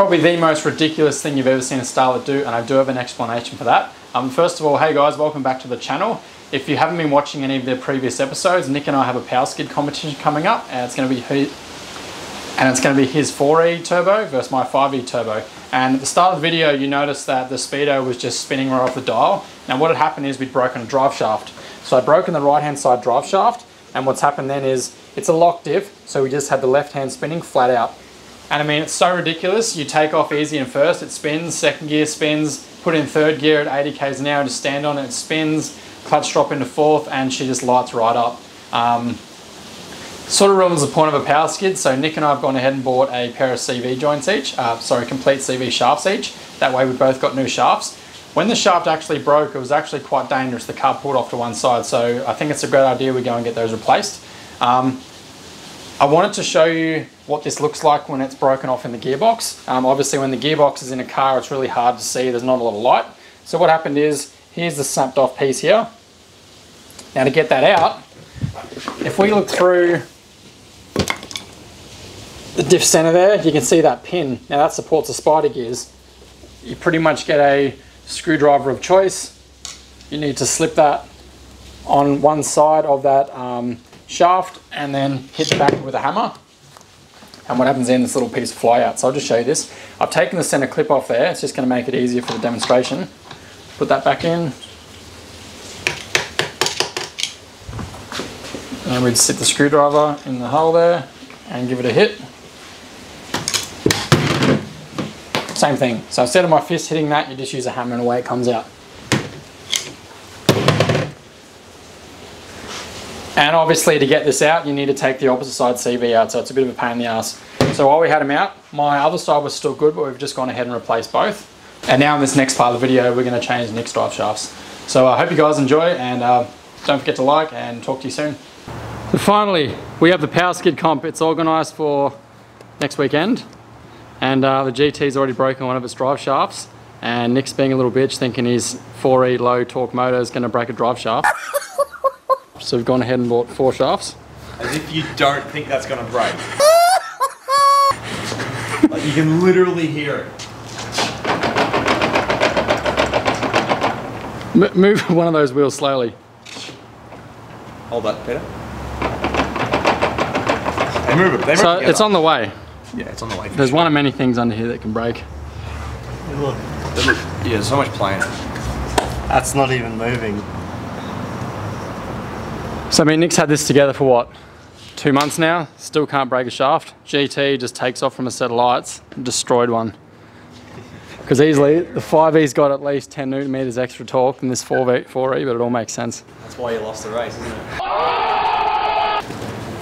probably the most ridiculous thing you've ever seen a starlet do, and I do have an explanation for that. First of all, hey guys, welcome back to the channel. If you haven't been watching any of the previous episodes, Nick and I have a power skid competition coming up, and it's going to be his 4E turbo versus my 5E turbo. And at the start of the video, you noticed that the speedo was just spinning right off the dial. Now what had happened is we'd broken a drive shaft. So I'd broken the right hand side drive shaft, and what's happened then is it's a lock diff, so we just had the left hand spinning flat out. And I mean, it's so ridiculous. You take off easy in first, it spins, second gear spins, put in third gear at 80 k's an hour, just stand on it, it spins, clutch drop into fourth, and she just lights right up. Sort of ruins the point of a power skid, so Nick and I have gone ahead and bought a pair of CV joints each, complete CV shafts each. That way we both got new shafts. When the shaft actually broke, it was actually quite dangerous. The car pulled off to one side, so I think it's a great idea we go and get those replaced. I wanted to show you what this looks like when it's broken off in the gearbox. Obviously when the gearbox is in a car, it's really hard to see, there's not a lot of light. So what happened is, here's the snapped off piece here. Now to get that out, if we look through the diff center there, you can see that pin. Now that supports the spider gears. You pretty much get a screwdriver of choice. You need to slip that on one side of that shaft and then hit the back with a hammer. And what happens then, this little piece of fly out. So I'll just show you this. I've taken the center clip off there. It's just going to make it easier for the demonstration. Put that back in. And we'd sit the screwdriver in the hole there and give it a hit. Same thing. So instead of my fist hitting that, you just use a hammer and away it comes out. And obviously to get this out, you need to take the opposite side CV out, so it's a bit of a pain in the ass. So while we had them out, my other side was still good, but we've just gone ahead and replaced both. And now in this next part of the video, we're going to change Nick's drive shafts. So I hope you guys enjoy, and don't forget to like, and talk to you soon. So finally, we have the power skid comp. It's organised for next weekend. And the GT's already broken one of its drive shafts. And Nick's being a little bitch, thinking his 4E low torque motor is going to break a drive shaft. So we've gone ahead and bought 4 shafts. As if you don't think that's going to break. Like you can literally hear it. Move one of those wheels slowly. Hold that, Peter. They move it. They move so together. It's on the way. Yeah, it's on the way. There's one of many things under here that can break. Look. Yeah, there's so much playing. That's not even moving. So I mean, Nick's had this together for what, 2 months now, still can't break a shaft. GT just takes off from a set of lights and destroyed one. Because easily, the 5E's got at least 10 Newton meters extra torque than this 4E, but it all makes sense. That's why you lost the race, isn't it?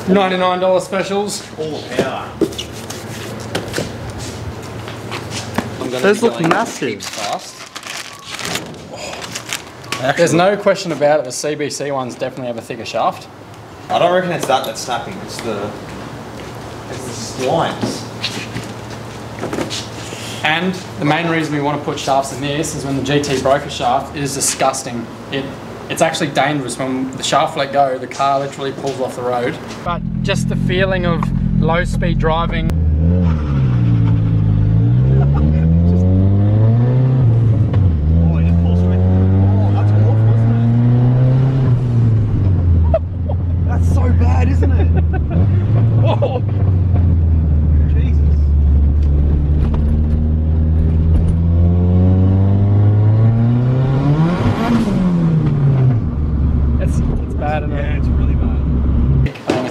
$99 specials. All the power. Those look massive. Fast. There's no question about it, the CBC ones definitely have a thicker shaft. I don't reckon it's that that's snapping, it's the splines. And the main reason we want to put shafts in this is when the GT broke a shaft, it is disgusting. It's actually dangerous. When the shaft let go, the car literally pulls off the road. But just the feeling of low speed driving.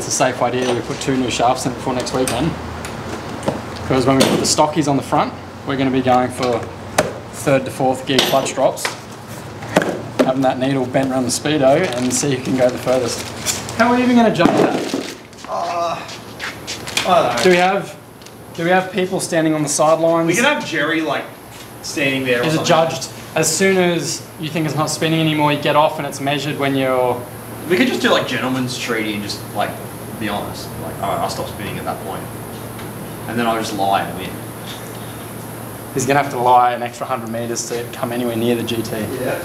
Safe idea we put 2 new shafts in before next weekend, because when we put the stockies on the front, we're going to be going for 3rd to 4th gear clutch drops, having that needle bent around the speedo and see who can go the furthest. How are we even going to judge that? I don't know. Do we have people standing on the sidelines? We can have Jerry like standing there. Is it judged as soon as you think it's not spinning anymore, you get off and it's measured when you're... We could just do like gentleman's treaty and just like be honest, like, alright, I'll stop spinning at that point. And then I'll just lie and win. He's going to have to lie an extra 100 metres to come anywhere near the GT. Yeah.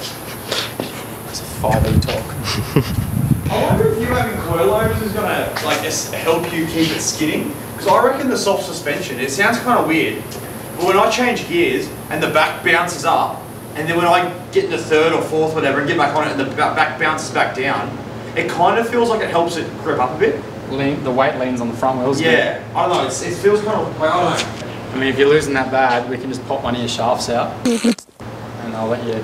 It's a 5E talk. I wonder if you having coilovers is going to like help you keep it skidding. Because I reckon the soft suspension, it sounds kind of weird, But when I change gears and the back bounces up, and then when I get in the third or fourth, whatever, and get back on it, and the back bounces back down, it kind of feels like it helps it grip up a bit. The weight leans on the front wheels. Yeah, I don't know. It feels kind of like, I don't know. I mean, if you're losing that bad, we can just pop one of your shafts out, and I'll let you.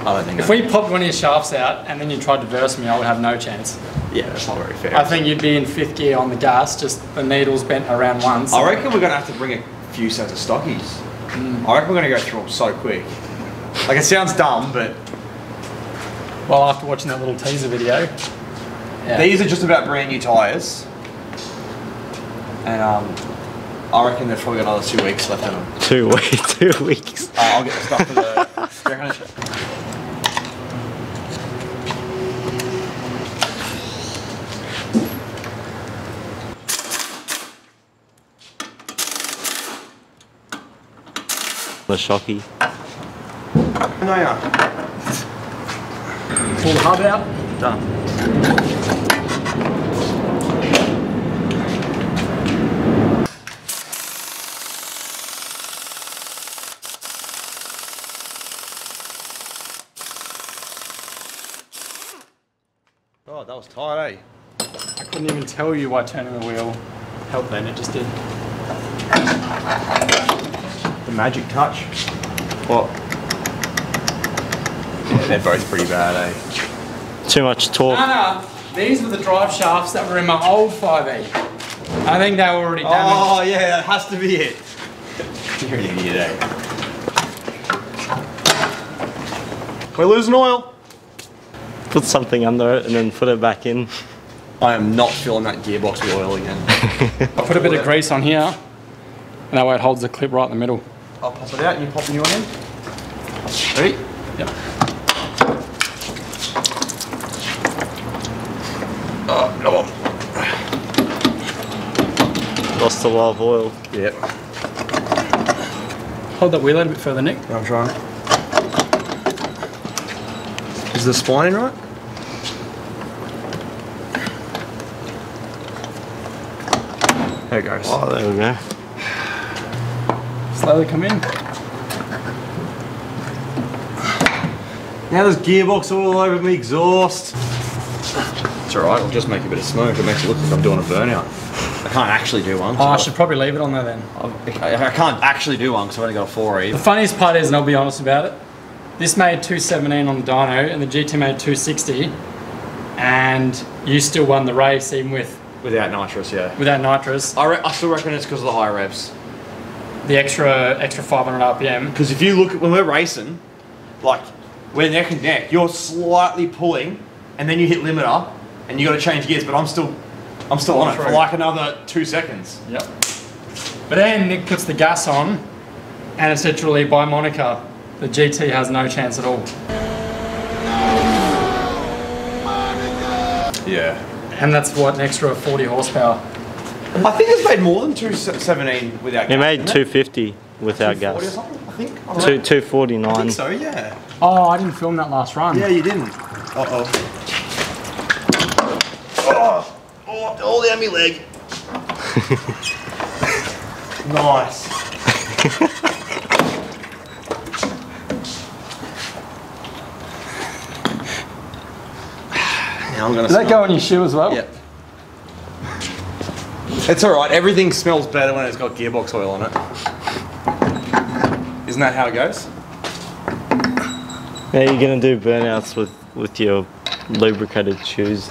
I don't think. If we popped one of your shafts out and then you tried to verse me, I would have no chance. Yeah, that's not very fair. I think you'd be in 5th gear on the gas, just the needles bent around once. I reckon we're gonna have to bring a few sets of stockies. I reckon we're gonna go through them so quick. Like, it sounds dumb, but Well, after watching that little teaser video. Yeah. These are just about brand new tyres. And I reckon they've probably got another 2 weeks left in them. 2 weeks. 2 weeks. I'll get the stuff for the... Do you reckon The shocky. No, yeah. Pull the hub out. Done. Oh, that was tight, eh? I couldn't even tell you why turning the wheel helped then, it just did. The magic touch. What? Yeah, they're both pretty bad, eh? Too much torque. No, these were the drive shafts that were in my old 5E. I think they were already damaged. Oh yeah, that has to be it. You're an idiot, eh? We're losing oil. Put something under it and then put it back in. I am not filling that gearbox with oil again. I put a bit of grease on here, and that way it holds the clip right in the middle. I'll pop it out and you pop the new one in. Ready? Yep. Oh, come on. Lost a lot of oil. Yep. Hold that wheel out a bit further, Nick. I'm trying. Is the spline in right? There it goes. Oh, there we go. Slowly come in. Now there's gearbox all over my exhaust. It's alright, it'll just make a bit of smoke. It makes it look like I'm doing a burnout. I can't actually do one. Oh, I should probably leave it on there then. I can't actually do one because I've only got a 4E. The funniest part is, and I'll be honest about it, this made 217 on the dyno and the GT made 260, and you still won the race even Without nitrous, yeah. without nitrous. I still reckon it's because of the high revs. The extra 500 RPM. Because if you look at when we're racing, like we're neck and neck, you're slightly pulling, and then you hit limiter, and you got to change gears. But I'm still on it for like another 2 seconds. Yep. But then Nick puts the gas on, and it's literally by Monica. The GT has no chance at all. Yeah. And that's what, an extra 40 horsepower. I think it's made more than 217 without gas. It made 250 without 240 or gas. something, I think. 249. I think so, yeah. Oh, I didn't film that last run. Yeah, you didn't. Uh-oh. Oh, down my leg. Nice. Now I'm gonna. Does that go on your shoe as well? Yep. It's alright, everything smells better when it's got gearbox oil on it. Isn't that how it goes? Yeah, you're gonna do burnouts with your lubricated shoes.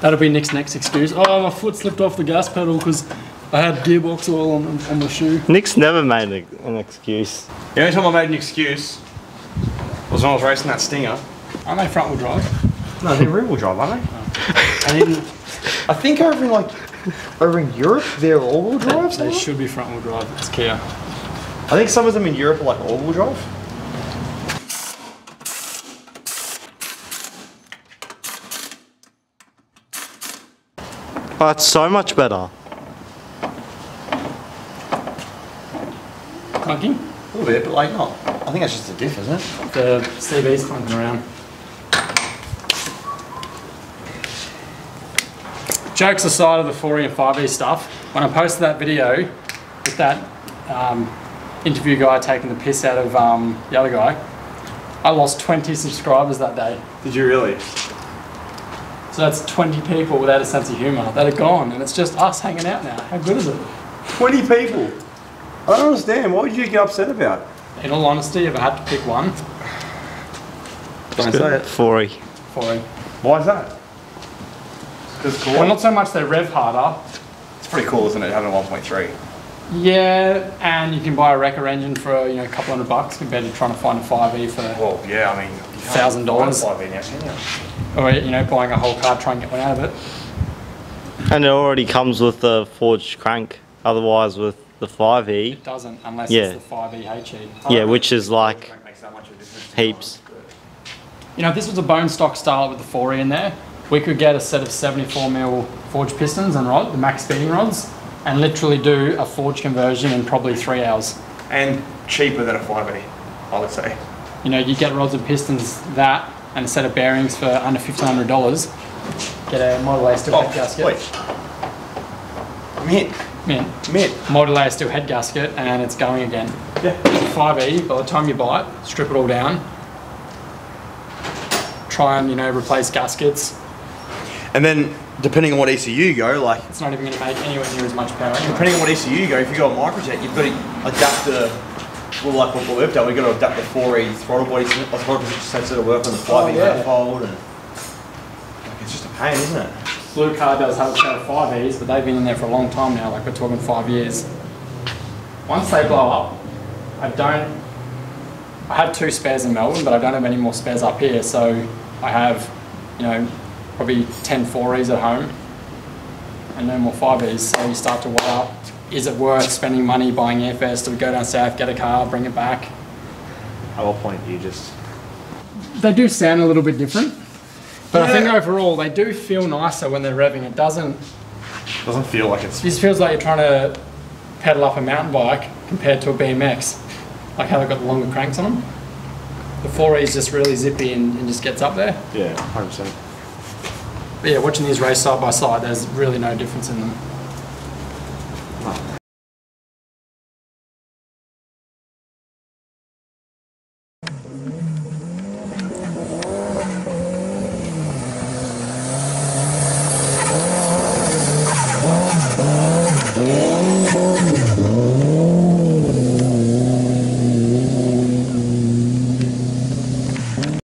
That'll be Nick's next excuse. Oh, my foot slipped off the gas pedal because I had gearbox oil on my shoe. Nick's never made an excuse. The only time I made an excuse was when I was racing that Stinger. Aren't they front wheel drive? No, they're rear wheel drive, aren't they? And I think over in Europe, they're all-wheel drives. They should be front wheel drive. It's Kia. I think some of them in Europe are like all-wheel drive. Oh, it's so much better. Clunking? A little bit, but like not. I think that's just a diff, isn't it? The CV's clunking around. Jokes aside of the 4E and 5E stuff, when I posted that video with that interview guy taking the piss out of the other guy, I lost 20 subscribers that day. Did you really? So that's 20 people without a sense of humour that are gone, and it's just us hanging out now. How good is it? 20 people? I don't understand. What would you get upset about? In all honesty, if I had to pick one, Don't say it. 4E. 4E. Why is that? Because Well, not so much they rev harder. it's pretty cool, isn't it, having a 1.3? Yeah, and you can buy a wrecker engine for a couple $100 compared to trying to find a 5E for Well, yeah, I mean, $1,000. 5E now, can you? or buying a whole car trying to get one out of it. And it already comes with the forged crank. Otherwise, with the 5E, It doesn't unless Yeah. it's the 5E HE. yeah, which is like Makes that much of a difference. heaps. If this was a bone stock style with the 4E in there, we could get a set of 74mm forged pistons and rod, the max speeding rods, and literally do a forge conversion in probably 3 hours. And cheaper than a 5E, I would say. You get rods and pistons that and a set of bearings for under $1,500. Get a Model A steel head gasket. Mint. Mint. Model A steel head gasket, and it's going again. Yeah. 5E, by the time you buy it, strip it all down, try and replace gaskets. And then, depending on what ECU you go, like, It's not even going to make anywhere near as much power. depending on what ECU you go, if you go a microjet, you've got to adapt the, well, like what we've done, we've got to adapt the 4E throttle body sensor to work on the 5E manifold, and like, it's just a pain, isn't it? Blue Car does have a set of 5Es, but they've been in there for a long time now, like we're talking 5 years. Once they blow up, I have 2 spares in Melbourne, but I don't have any more spares up here, so I have, probably 10 4Es at home and no more 5Es, so you start to weigh up, is it worth spending money buying airfares? Do we go down south, get a car, bring it back? At what point do you just... They do sound a little bit different, but I think overall they do feel nicer when they're revving. It doesn't feel like it's... It just feels like you're trying to pedal up a mountain bike compared to a BMX, like how they've got the longer cranks on them. The 4E is just really zippy and just gets up there. Yeah, 100%. But yeah, watching these race side by side, there's really no difference in them.